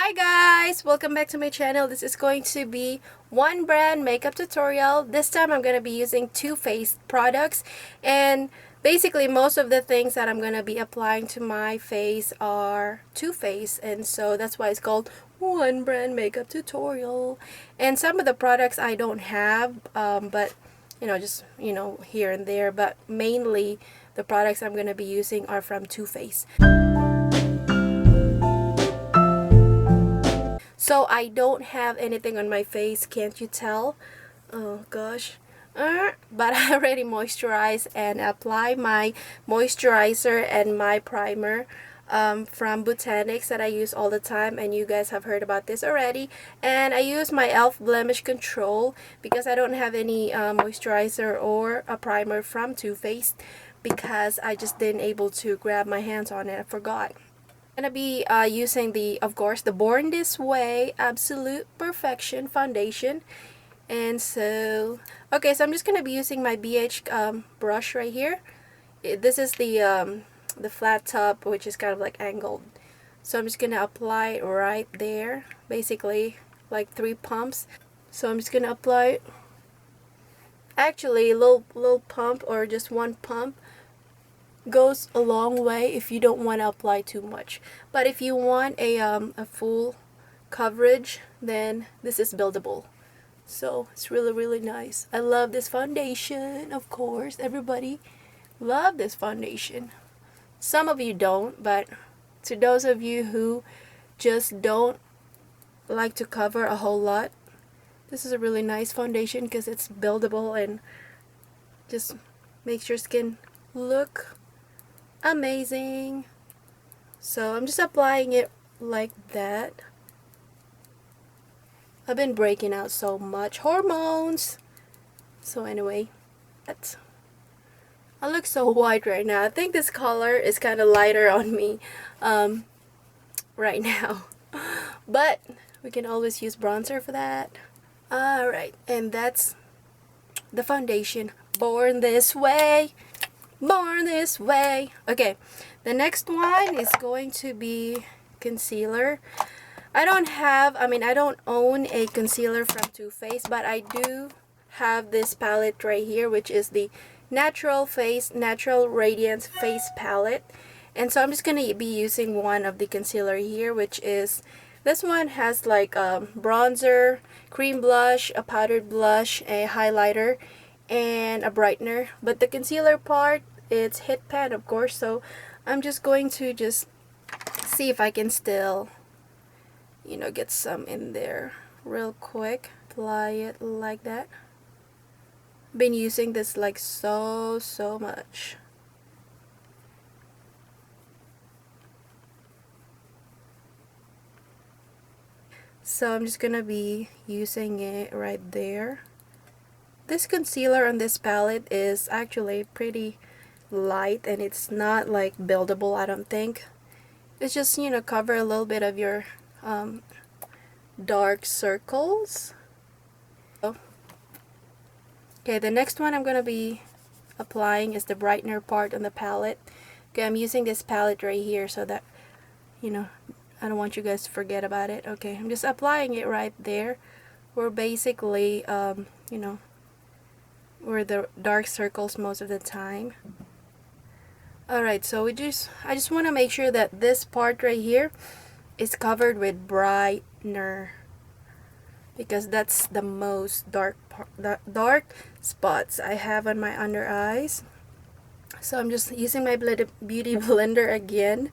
Hi guys! Welcome back to my channel. This is going to be one brand makeup tutorial. This time I'm going to be using Too Faced products, and basically most of the things that I'm going to be applying to my face are Too Faced, and so that's why it's called one brand makeup tutorial. And some of the products I don't have, but just here and there, but mainly the products I'm going to be using are from Too Faced. So I don't have anything on my face, can't you tell? Oh gosh. But I already moisturized and apply my moisturizer and my primer from Botanics that I use all the time, and you guys have heard about this already. And I use my e.l.f. blemish control because I don't have any moisturizer or a primer from Too Faced because I just didn't able to grab my hands on it. I forgot. I'm gonna be using of course, the Born This Way Absolute Perfection foundation. And so, okay, so I'm just gonna be using my BH brush right here. This is the flat top, which is kind of like angled. So I'm just gonna apply it right there, basically like 3 pumps. So I'm just gonna apply it. Actually, a little pump or just 1 pump goes a long way if you don't want to apply too much. But if you want a full coverage, then this is buildable. So it's really nice. I love this foundation. Of course, everybody love this foundation. Some of you don't, but to those of you who just don't like to cover a whole lot, this is a really nice foundation because it's buildable and just makes your skin look amazing. So I'm just applying it like that. I've been breaking out so much hormones. So anyway, I look so white right now. I think this color is kind of lighter on me right now, but we can always use bronzer for that. Alright, and that's the foundation. Born This Way. Born This Way. Okay, the next one is going to be concealer. I don't own a concealer from Too Faced, but I do have this palette right here, which is the Natural Radiance Face Palette. And so I'm just going to be using one of the concealer here, which is, this one has like a bronzer, cream blush, a powdered blush, a highlighter, and a brightener. But the concealer part, it's hit pan, of course, so I'm just going to just see if I can still get some in there real quick. Apply it like that. Been using this like so much. So I'm just gonna be using it right there. This concealer on this palette is actually pretty light, and it's not like buildable, I don't think. It's just cover a little bit of your dark circles. Okay, the next one I'm gonna be applying is the brightener part on the palette. Okay, I'm using this palette right here so that I don't want you guys to forget about it. Okay, I'm just applying it right there where basically where the dark circles most of the time. Alright, so I just want to make sure that this part right here is covered with brightener, because that's the most dark spots I have on my under eyes. So I'm just using my beauty blender again.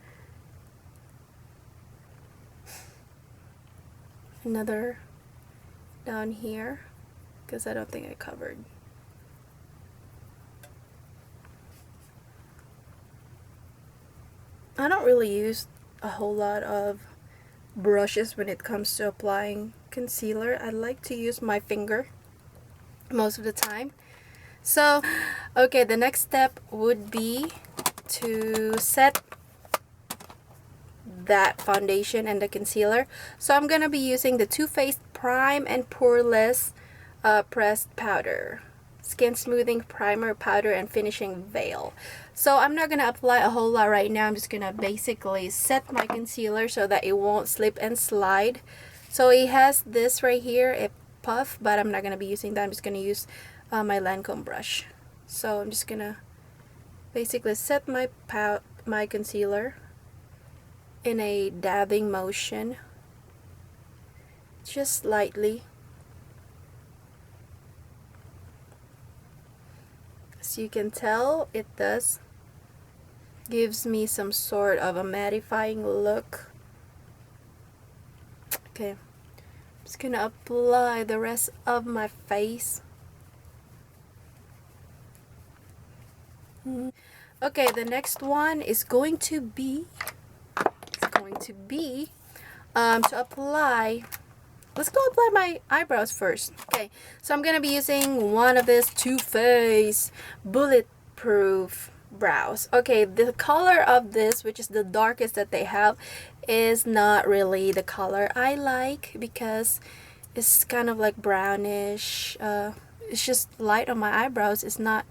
Another down here because I don't think I covered. I don't really use a whole lot of brushes when it comes to applying concealer. I like to use my finger most of the time. So, okay, the next step would be to set that foundation and the concealer. So I'm gonna be using the Too Faced Prime and Poreless Pressed Powder, Skin Smoothing Primer Powder and Finishing Veil. So I'm not gonna apply a whole lot right now. I'm just gonna basically set my concealer so that it won't slip and slide. So it has this right here, a puff, but I'm not gonna be using that. I'm just gonna use my Lancome brush. So I'm just gonna basically set my concealer in a dabbing motion, just lightly. As you can tell, it gives me some sort of a mattifying look. Okay, I'm just gonna apply the rest of my face. Okay, the next one is going to be to apply. Let's go apply my eyebrows first. Okay, so I'm gonna be using one of this Too Faced Bulletproof brows. Okay, the color of this, which is the darkest that they have, is not really the color I like because it's kind of like brownish. It's just light on my eyebrows. It's not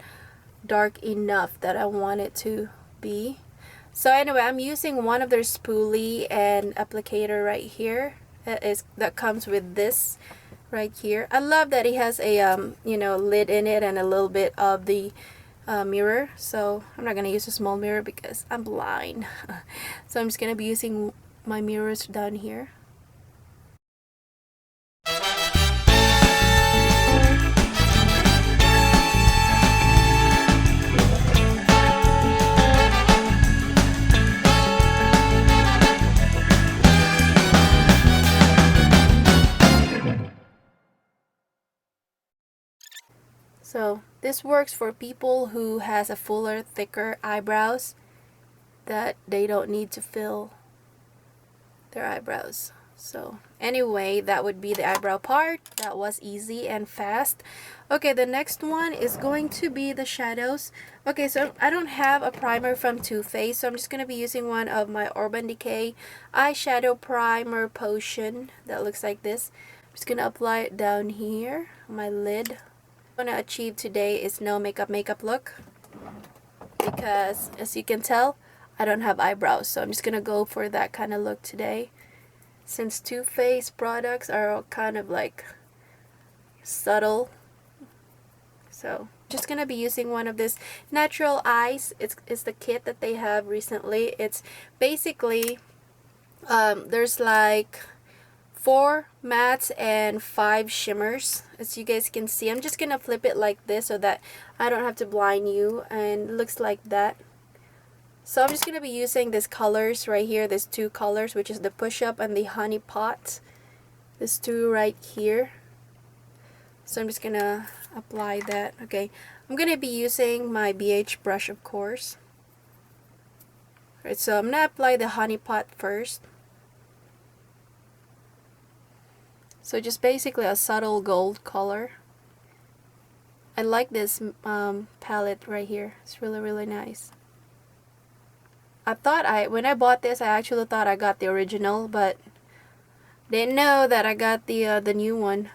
dark enough that I want it to be. So anyway, I'm using one of their spoolie and applicator right here. That comes with this right here. I love that it has a you know, lid in it and a little bit of the mirror. So I'm not gonna use a small mirror because I'm blind. So I'm just gonna be using my mirrors down here. So this works for people who has a fuller, thicker eyebrows that they don't need to fill their eyebrows. So anyway, that would be the eyebrow part. That was easy and fast. Okay, the next one is going to be the shadows. Okay, so I don't have a primer from Too Faced, so I'm just going to be using one of my Urban Decay eyeshadow primer potion that looks like this. I'm just going to apply it down here on my lid. What I want to achieve today is no makeup look, because as you can tell, I don't have eyebrows, so I'm just gonna go for that kind of look today. Since Too Faced products are kind of like subtle, so just gonna be using one of this Natural Eyes. It's the kit that they have recently. It's basically there's like 4 mattes and 5 shimmers, as you guys can see. I'm just gonna flip it like this so that I don't have to blind you, and it looks like that. So I'm just gonna be using these colors right here, these 2 colors, which is the Push Up and the Honey Pot. These 2 right here. So I'm just gonna apply that. Okay, I'm gonna be using my BH brush, of course. Alright, so I'm gonna apply the Honey Pot first. So just basically a subtle gold color. I like this palette right here. It's really nice. I thought when I bought this, I actually thought I got the original, but didn't know that I got the new one.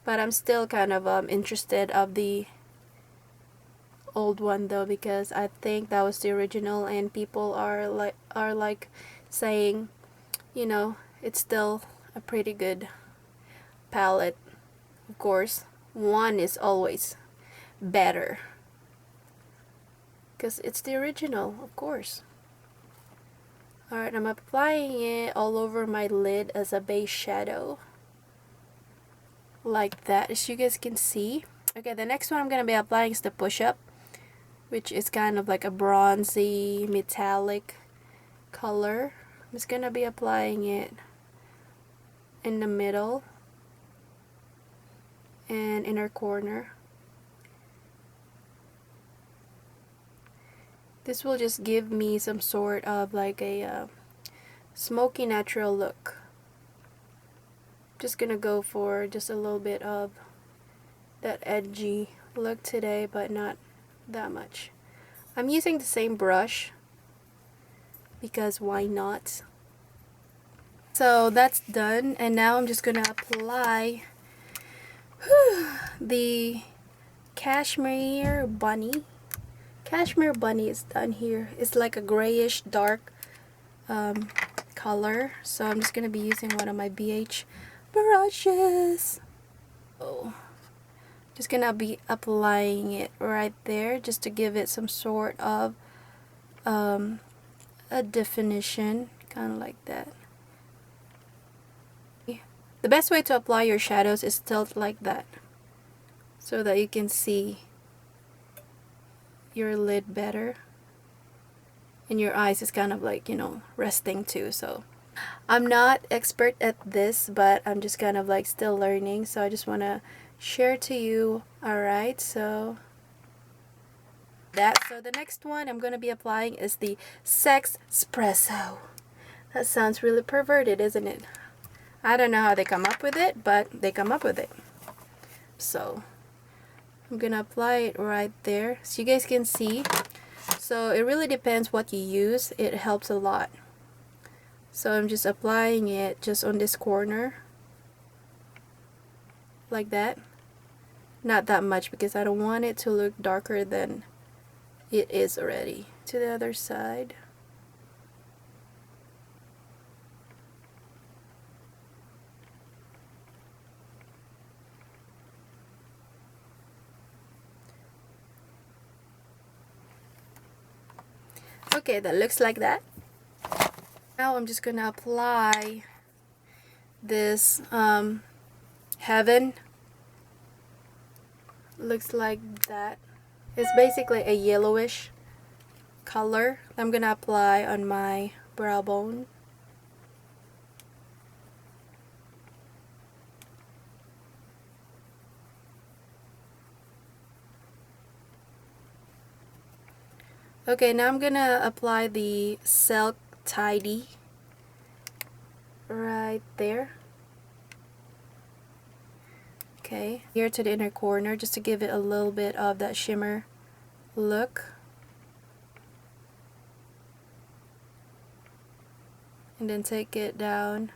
But I'm still kind of interested of the old one though, because I think that was the original, and people are like saying, you know, it's still a pretty good palette. Of course, one is always better because it's the original, of course. Alright, I'm applying it all over my lid as a base shadow, like that, as you guys can see. Okay, the next one I'm going to be applying is the Push Up, which is kind of like a bronzy metallic color. I'm just going to be applying it in the middle and inner corner. This will just give me some sort of like a smoky natural look. Just gonna go for just a little bit of that edgy look today, but not that much. I'm using the same brush because why not? So that's done, and now I'm just gonna apply the Cashmere Bunny cashmere bunny is done here. It's like a grayish dark color. So I'm just gonna be using one of my BH brushes. Oh, just gonna be applying it right there just to give it some sort of a definition, kind of like that. The best way to apply your shadows is tilt like that so that you can see your lid better, and your eyes is kind of like, you know, resting too. So I'm not expert at this, but I'm just kind of like still learning, so I just want to share to you. Alright, so the next one I'm going to be applying is the Sex Espresso. That sounds really perverted, isn't it? I don't know how they come up with it, but they come up with it. So I'm gonna apply it right there so you guys can see. So it really depends what you use. It helps a lot. So I'm just applying it just on this corner like that. Not that much because I don't want it to look darker than it is already. To the other side. Okay, that looks like that. Now I'm just gonna apply this Heaven. Looks like that. It's basically a yellowish color. I'm gonna apply on my brow bone. Okay, now I'm gonna apply the Silk Tidy right there. Okay, here to the inner corner just to give it a little bit of that shimmer look. And then take it down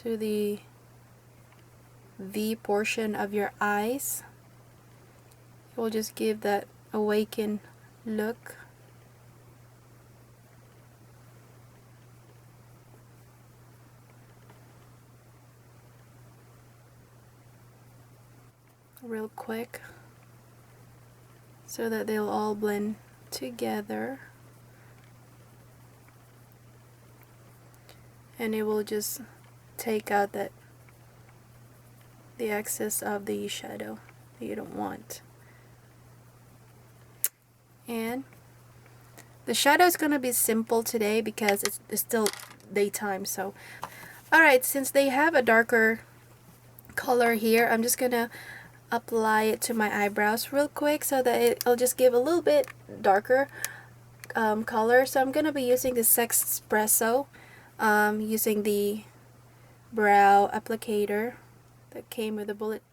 to the V portion of your eyes. It will just give that awakened look. Real quick so that they'll all blend together, and it will just take out the excess of the shadow that you don't want. And the shadow is gonna be simple today because it's still daytime. So alright, since they have a darker color here, I'm just gonna apply it to my eyebrows real quick so that it'll just give a little bit darker color. So I'm gonna be using the Sex Espresso, using the brow applicator that came with a bullet.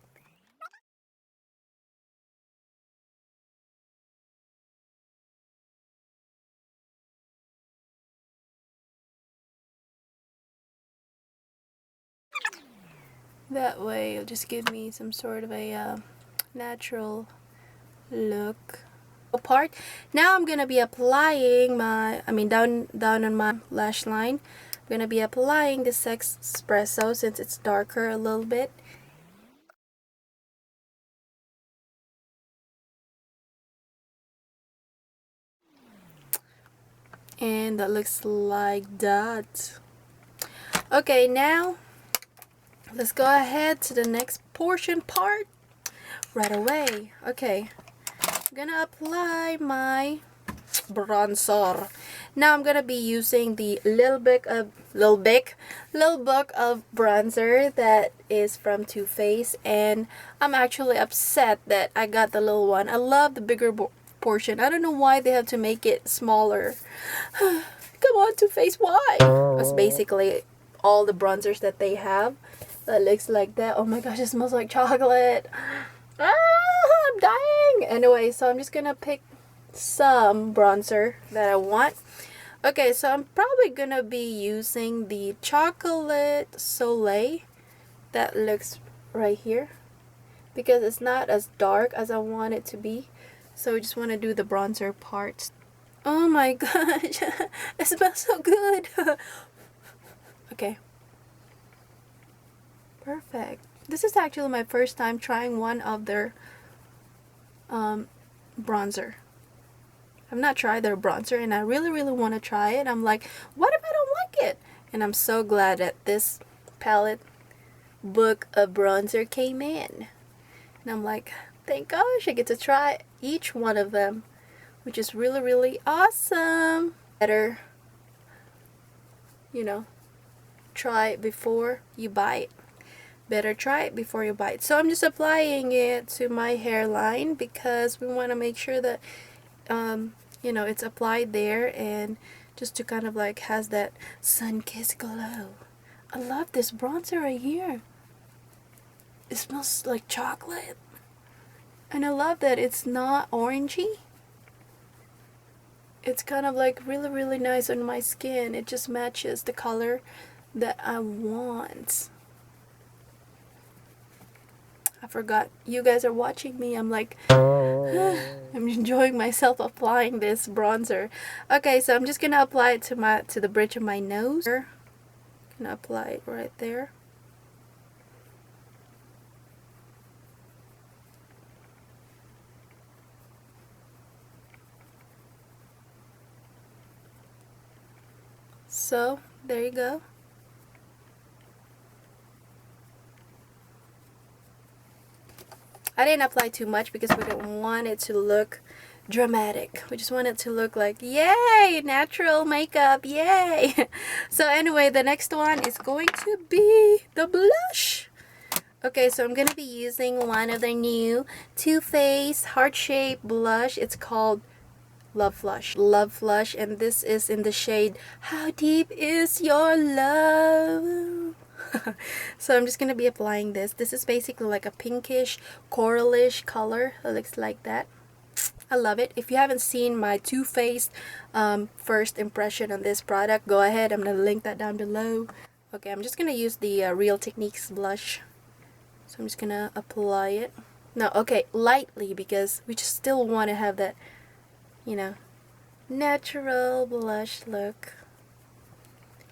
That way it'll just give me some sort of a natural look. Part. Now I'm gonna be applying my, down on my lash line. I'm gonna be applying the Sex Espresso since it's darker a little bit. And that looks like that. Okay, now let's go ahead to the next portion part right away. Okay, I'm gonna apply my bronzer. Now I'm gonna be using the little book of bronzer that is from Too Faced, and I'm actually upset that I got the little one. I love the bigger portion. I don't know why they have to make it smaller. Come on, Too Faced, why? It's basically all the bronzers that they have that looks like that. Oh my gosh, it smells like chocolate. I'm dying. Anyway, so I'm just gonna pick some bronzer that I want. Okay, so I'm probably gonna be using the Chocolate Soleil that looks right here because it's not as dark as I want it to be. So we just want to do the bronzer parts. Oh my gosh, it smells so good. Okay. Perfect. This is actually my first time trying one of their bronzer. I've not tried their bronzer and I really want to try it. I'm like, what if I don't like it? And I'm so glad that this palette book of bronzer came in. And I'm like, thank gosh I get to try each one of them, which is really awesome. Better, you know, try it before you buy it. Better try it before you buy it. So I'm just applying it to my hairline because we want to make sure that you know, it's applied there, and just to kind of like has that sun-kissed glow. I love this bronzer right here. It smells like chocolate, and I love that it's not orangey. It's kind of like really nice on my skin. It just matches the color that I want. I forgot you guys are watching me. I'm like I'm enjoying myself applying this bronzer. Okay, so I'm just gonna apply it to the bridge of my nose. I'm gonna apply it right there. So there you go. I didn't apply too much because we didn't want it to look dramatic. We just want it to look like, yay, natural makeup, yay. So anyway, the next one is going to be the blush. Okay, so I'm going to be using one of their new Too Faced heart-shaped blush. It's called Love Flush. Love Flush, and this is in the shade How Deep Is Your Love? So I'm just going to be applying this. This is basically like a pinkish, coralish color. It looks like that. I love it. If you haven't seen my Too Faced first impression on this product, go ahead. I'm going to link that down below. Okay, I'm just going to use the Real Techniques blush. So I'm just going to apply it. No, okay, lightly, because we just still want to have that, you know, natural blush look.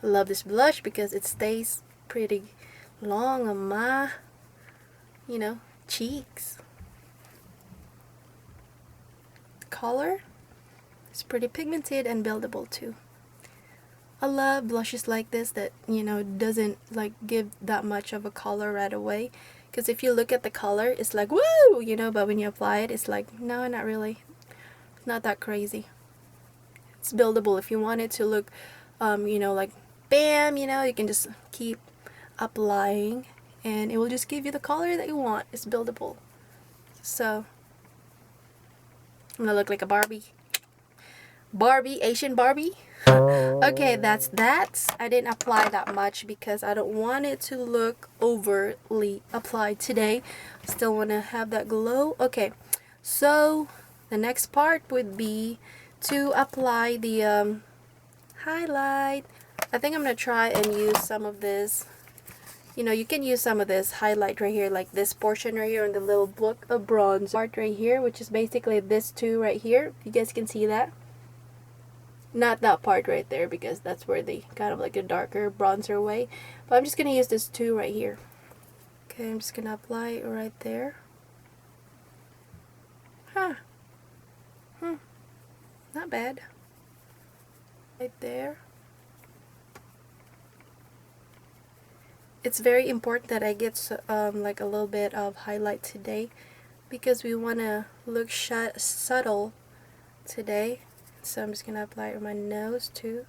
I love this blush because it stays pretty long on my, you know, cheeks. The color is pretty pigmented and buildable too. I love blushes like this that, you know, doesn't like give that much of a color right away. Because if you look at the color, it's like, woo, you know, but when you apply it, it's like, no, not really. Not that crazy. It's buildable. If you want it to look, you know, like, bam, you know, you can just keep applying and it will just give you the color that you want. It's buildable. So I'm gonna look like a Barbie, Asian Barbie. Okay, that's that. I didn't apply that much because I don't want it to look overly applied today. Still want to have that glow. Okay, so the next part would be to apply the highlight. I think I'm gonna try and use some of this. You know, you can use some of this highlight right here, like this portion right here on the little block of bronze part right here, which is basically this two right here. You guys can see that. Not that part right there because that's where the kind of like a darker bronzer way. But I'm just gonna use this two right here. Okay, I'm just gonna apply it right there. Huh. Not bad. Right there. It's very important that I get like a little bit of highlight today because we want to look subtle today. So I'm just going to apply it on my nose too.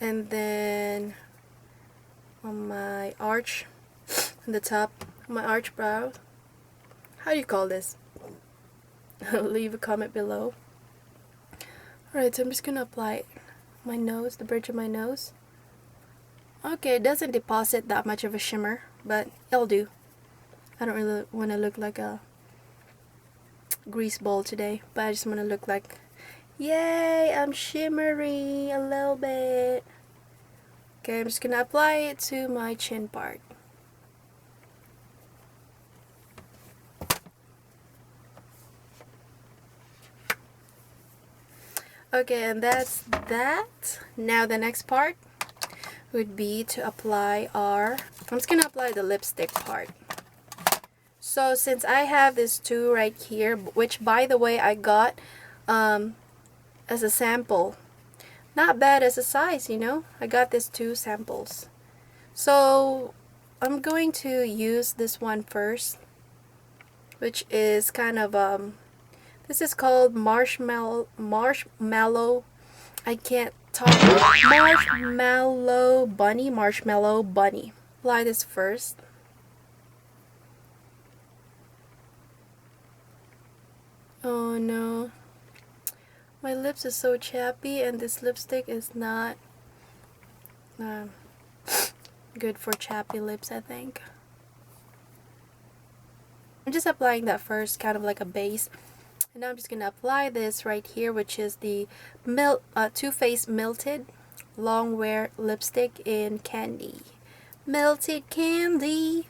And then on my arch, on the top of my arch brow. How do you call this? Leave a comment below. Alright, so I'm just going to apply it. My nose, the bridge of my nose. Okay, it doesn't deposit that much of a shimmer, but it'll do. I don't really want to look like a grease ball today, but I just want to look like, yay, I'm shimmery a little bit. Okay, I'm just gonna apply it to my chin part. Okay, and that's that. Now the next part would be to apply our, I'm just gonna apply the lipstick part. So since I have this two right here, which by the way I got as a sample, not bad as a size, you know, I got this two samples. So I'm going to use this one first, which is kind of this is called marshmallow. I can't talk. Marshmallow bunny. Apply this first. Oh no, my lips is so chappy, and this lipstick is not good for chappy lips, I think. I'm just applying that first, kind of like a base. And now I'm just going to apply this right here, which is the Too Faced Melted Longwear Lipstick in Candy. Melted Candy.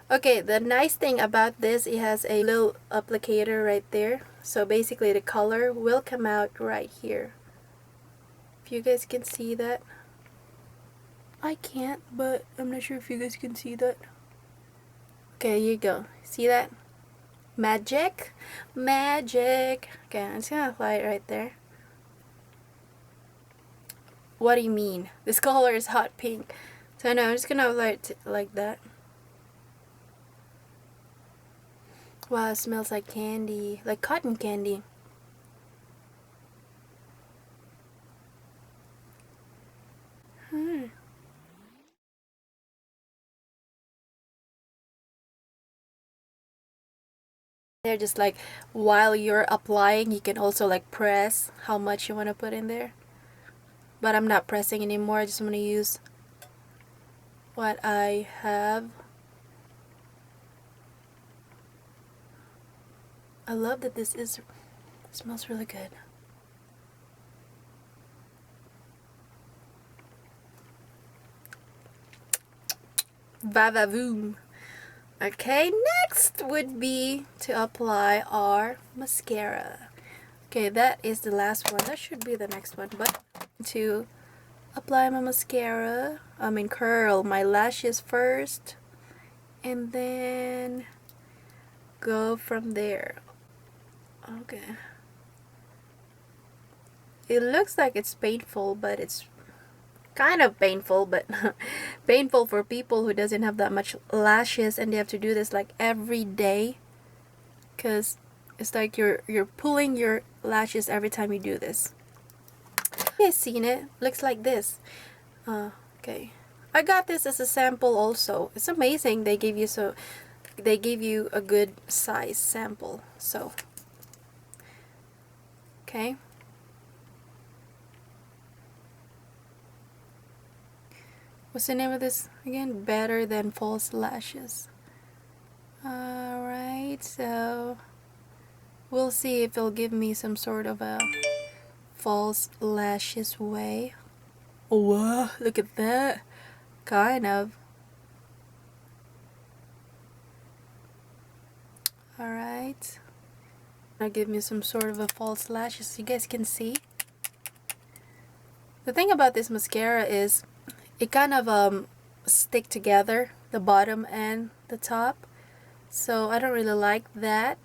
Okay, the nice thing about this, it has a little applicator right there. So basically the color will come out right here. If you guys can see that. I can't, but I'm not sure if you guys can see that. Okay, here you go. See that? Magic. Okay, I'm just gonna apply it right there. What do you mean? This color is hot pink. So no, I'm just gonna apply it like that. Wow, it smells like candy, like cotton candy. They're just like, while you're applying, you can also like press how much you want to put in there. But I'm not pressing anymore. I just want to use what I have. I love that this smells really good. Va-va-voom. Okay, next would be to apply our mascara. Okay, that is the last one. That should be the next one. But to apply my mascara, curl my lashes first, and then go from there. Okay. It looks like it's painful, but it's kind of painful, but painful for people who doesn't have that much lashes and they have to do this like every day, because it's like you're pulling your lashes every time you do this. You guys seen it? Looks like this. Okay, I got this as a sample also. It's amazing they give you a good size sample. So okay, what's the name of this again? Better Than False Lashes. Alright, so we'll see if it'll give me some sort of a false lashes way. Oh, look at that. Kind of. Alright. Now give me some sort of a false lashes so you guys can see. The thing about this mascara is it kind of stick together, the bottom and the top. So I don't really like that.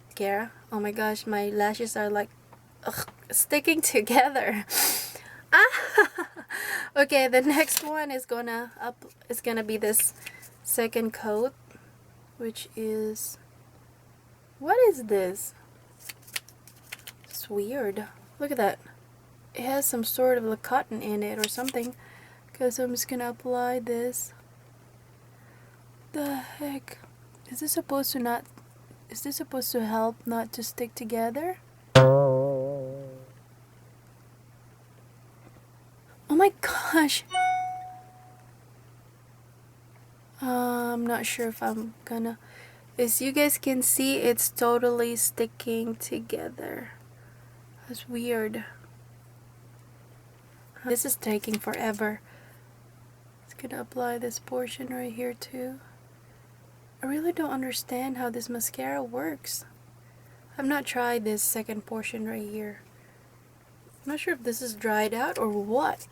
Mascara. Oh my gosh, my lashes are like sticking together. Okay, the next one is gonna be this second coat, which is, what is this? It's weird. Look at that. It has some sort of a cotton in it or something. Because I'm just gonna apply this. The heck? Is this supposed to help not to stick together? Oh my gosh. I'm not sure if I'm gonna. As you guys can see, it's totally sticking together. That's weird. This is taking forever. Just gonna apply this portion right here too. I really don't understand how this mascara works. I've not tried this second portion right here. I'm not sure if this is dried out or what.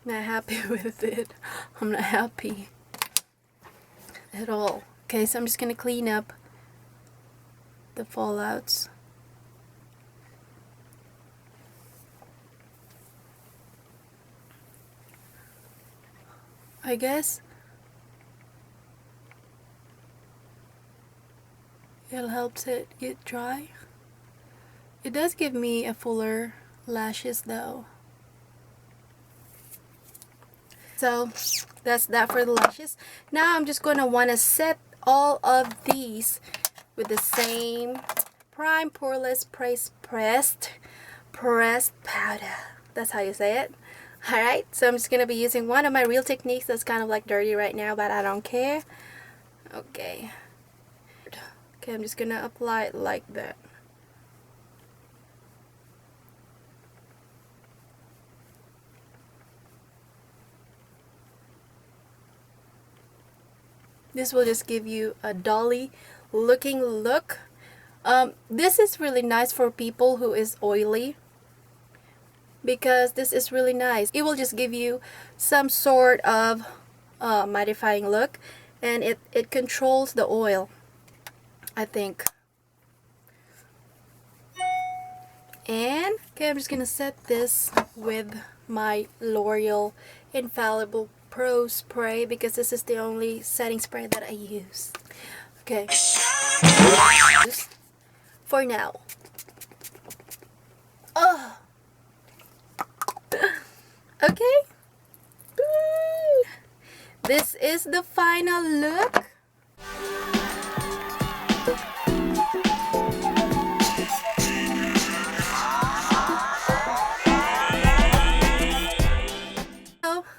Not happy with it. I'm not happy at all. Okay, so I'm just gonna clean up the fallouts. I guess it helps it get dry. It does give me a fuller lashes though. So that's that for the lashes. Now I'm just gonna wanna set all of these with the same prime poreless pressed powder. That's how you say it. Alright, so I'm just gonna be using one of my Real Techniques that's kind of like dirty right now, but I don't care. Okay, I'm just gonna apply it like that. This will just give you a dolly looking look. This is really nice for people who is oily, because this is really nice. It will just give you some sort of mattifying look, and it controls the oil, I think. And okay, I'm just gonna set this with my L'Oreal Infallible Pro Spray, because this is the only setting spray that I use. Okay, for now. Oh, okay. This is the final look.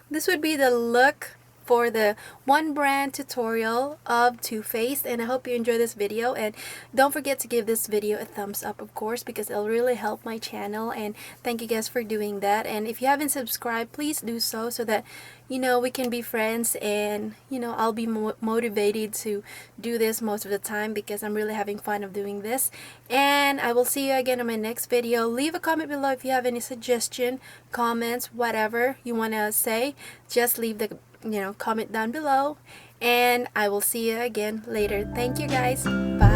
This would be the look for the one brand tutorial of Too Faced, and I hope you enjoy this video, and don't forget to give this video a thumbs up, of course, because it'll really help my channel, and thank you guys for doing that. And if you haven't subscribed, please do so that you know we can be friends, and you know I'll be motivated to do this most of the time, because I'm really having fun of doing this. And I will see you again in my next video. Leave a comment below if you have any suggestion, comments, whatever you want to say. Just leave the comment down below, and I will see you again later. Thank you guys. Bye.